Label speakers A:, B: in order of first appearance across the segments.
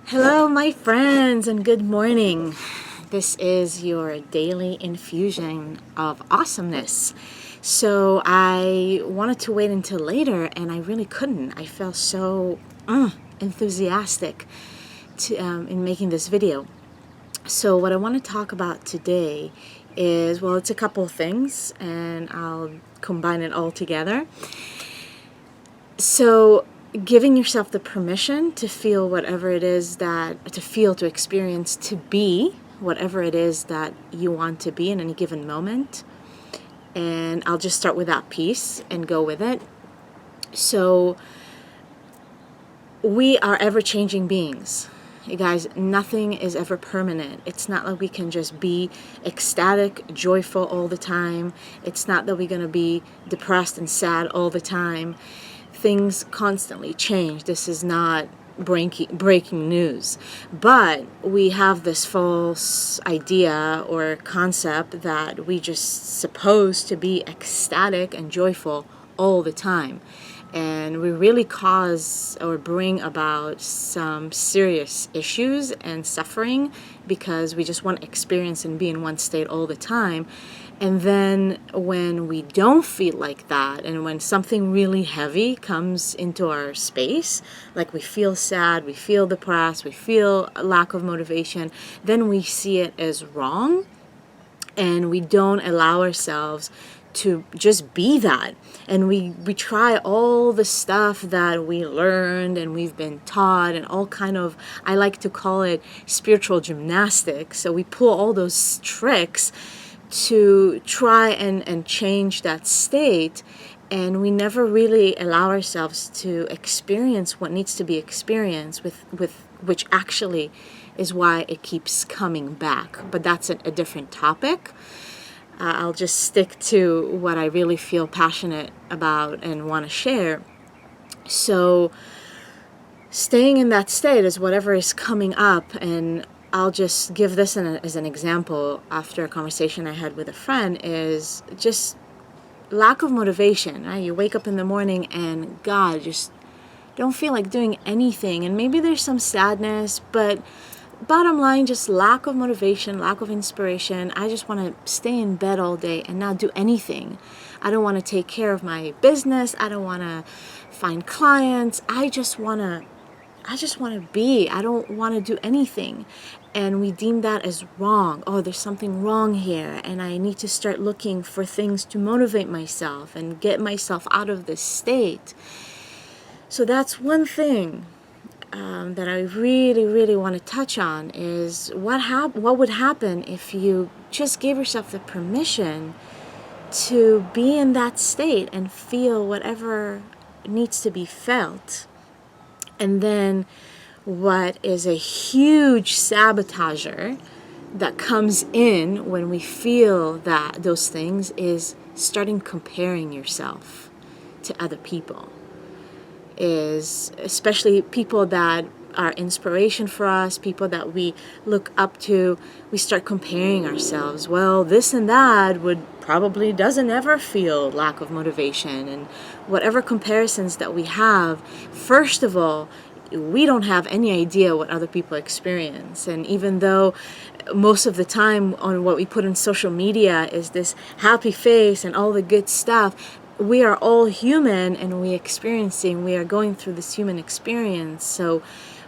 A: Hello, my friends, and good morning. This is your daily infusion of awesomeness. So I wanted to wait until later, and I really couldn't. I felt so enthusiastic in making this video. So what I want to talk about today is, well, it's a couple of things, and I'll combine it all together. So giving yourself the permission to feel whatever it is to experience, to be whatever it is that you want to be in any given moment. And I'll just start with that piece and go with it. So we are ever-changing beings. You guys, nothing is ever permanent. It's not like we can just be ecstatic, joyful all the time. It's not that we're going to be depressed and sad all the time. Things constantly change. This is not breaking news. But we have this false idea or concept that we just supposed to be ecstatic and joyful all the time. And we really cause or bring about some serious issues and suffering because we just want to experience and be in one state all the time. And then when we don't feel like that, and when something really heavy comes into our space, like we feel sad, we feel depressed, we feel a lack of motivation, then we see it as wrong, and we don't allow ourselves to just be that. And we try all the stuff that we learned and we've been taught, and all kind of, I like to call it spiritual gymnastics. So we pull all those tricks to try and change that state, and we never really allow ourselves to experience what needs to be experienced, with which actually is why it keeps coming back. But that's a different topic. I'll just stick to what I really feel passionate about and want to share. So staying in that state is whatever is coming up. And I'll just give this as an example after a conversation I had with a friend, is just lack of motivation. Right? You wake up in the morning and God, just don't feel like doing anything. And maybe there's some sadness, but bottom line, just lack of motivation, lack of inspiration. I just want to stay in bed all day and not do anything. I don't want to take care of my business. I don't want to find clients. I just want to be. I don't want to do anything. And we deem that as wrong. Oh, there's something wrong here, and I need to start looking for things to motivate myself and get myself out of this state. So that's one thing that I really, really want to touch on, is what would happen if you just gave yourself the permission to be in that state and feel whatever needs to be felt. And then what is a huge sabotager that comes in when we feel that those things is starting comparing yourself to other people. Is especially people that are inspiration for us, people that we look up to, we start comparing ourselves. Well, this and that probably doesn't ever feel lack of motivation. And whatever comparisons that we have, first of all, we don't have any idea what other people experience. And even though most of the time on what we put in social media is this happy face and all the good stuff, we are all human, and we are going through this human experience. So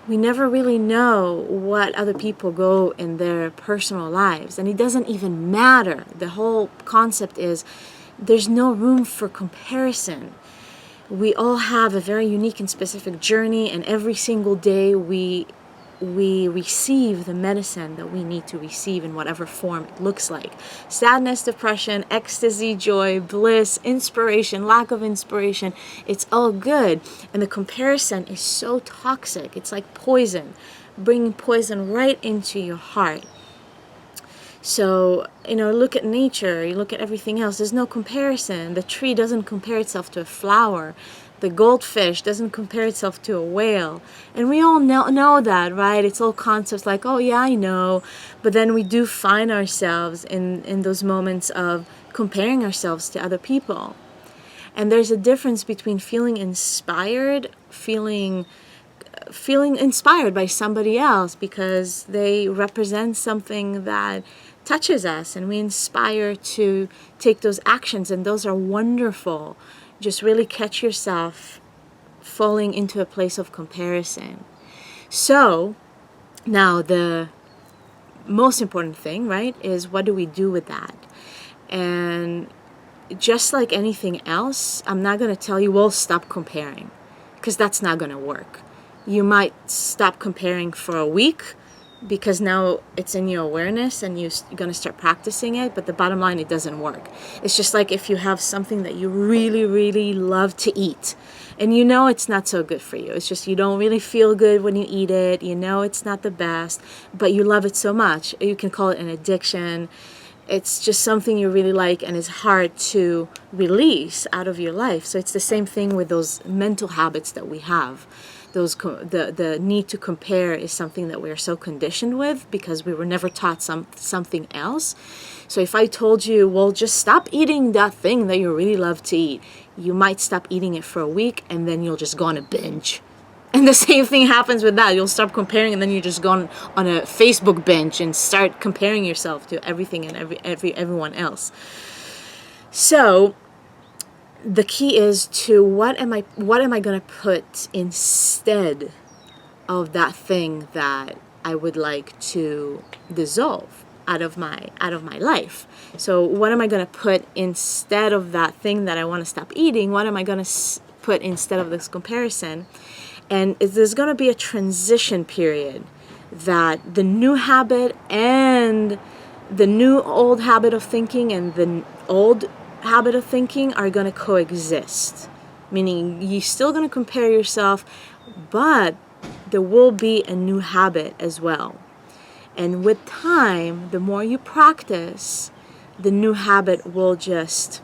A: we never really know what other people go in their personal lives. And it doesn't even matter. The whole concept is there's no room for comparison. We all have a very unique and specific journey, and every single day we receive the medicine that we need to receive in whatever form it looks like. Sadness, depression, ecstasy, joy, bliss, inspiration, lack of inspiration. It's all good. And the comparison is so toxic. It's like poison, bringing poison right into your heart. So, look at nature, you look at everything else, there's no comparison. The tree doesn't compare itself to a flower. The goldfish doesn't compare itself to a whale. And we all know that, right? It's all concepts like, oh yeah, I know. But then we do find ourselves in those moments of comparing ourselves to other people. And there's a difference between feeling inspired, feeling feeling inspired by somebody else because they represent something that touches us, and we inspire to take those actions, and those are wonderful. Just really catch yourself falling into a place of comparison. So now the most important thing, right, is what do we do with that? And just like anything else, I'm not going to tell you, well, stop comparing, because that's not going to work. You might stop comparing for a week because now it's in your awareness and you're going to start practicing it, but the bottom line, it doesn't work. It's just like if you have something that you really, really love to eat, and you know it's not so good for you. It's just you don't really feel good when you eat it. You know it's not the best, but you love it so much. You can call it an addiction. It's just something you really like and it's hard to release out of your life. So it's the same thing with those mental habits that we have. The need to compare is something that we are so conditioned with because we were never taught something else. So if I told you, well, just stop eating that thing that you really love to eat, you might stop eating it for a week and then you'll just go on a binge. And the same thing happens with that. You'll stop comparing and then you just go on a Facebook binge and start comparing yourself to everything and everyone else. So the key is to what am I going to put instead of that thing that I would like to dissolve out of my life. So what am I going to put instead of that thing that I want to stop eating? What am I going to put instead of this comparison? And there's going to be a transition period that the new habit and the new old habit of thinking and the old habit of thinking are going to coexist. Meaning you're still going to compare yourself, but there will be a new habit as well. And with time, the more you practice, the new habit will just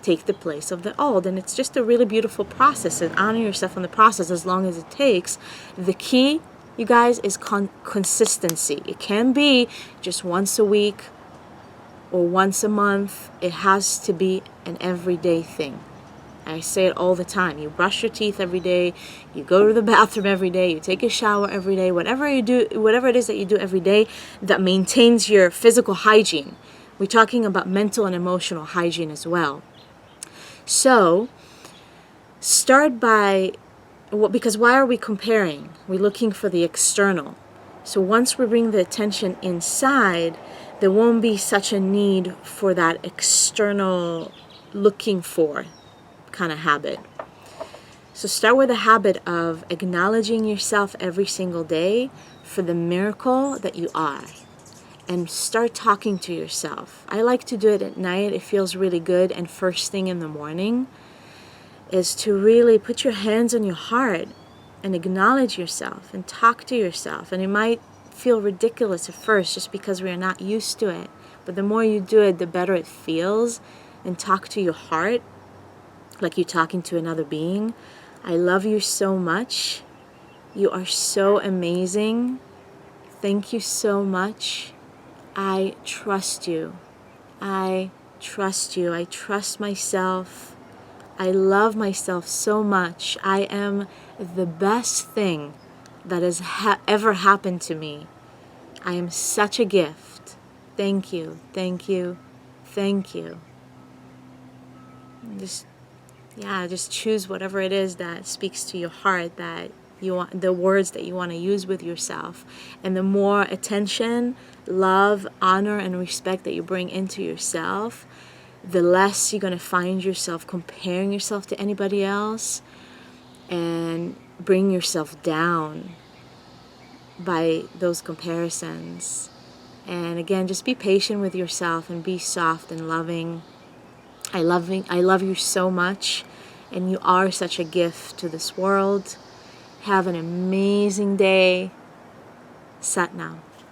A: take the place of the old. And it's just a really beautiful process, and honor yourself in the process as long as it takes. The key, you guys, is consistency. It can be just once a week or once a month. It has to be an everyday thing. I say it all the time. You brush your teeth every day, you go to the bathroom every day, you take a shower every day, whatever you do, whatever it is that you do every day that maintains your physical hygiene. We're talking about mental and emotional hygiene as well. So start by, because why are we comparing? We're looking for the external. So once we bring the attention inside, there won't be such a need for that external looking for kind of habit. So start with a habit of acknowledging yourself every single day for the miracle that you are. And start talking to yourself. I like to do it at night. It feels really good. And first thing in the morning is to really put your hands on your heart and acknowledge yourself and talk to yourself. And it might feel ridiculous at first just because we are not used to it. But the more you do it, the better it feels. And talk to your heart like you're talking to another being. I love you so much. You are so amazing. Thank you so much. I trust you. I trust you. I trust myself. I love myself so much. I am the best thing that has ever happened to me. I am such a gift. Thank you. Thank you. Thank you. Just choose whatever it is that speaks to your heart, that you want, the words that you want to use with yourself. And the more attention, love, honor, and respect that you bring into yourself, the less you're going to find yourself comparing yourself to anybody else and bring yourself down by those comparisons. And again, just be patient with yourself and be soft and loving. I love you so much, and you are such a gift to this world. Have an amazing day. Sat Nam.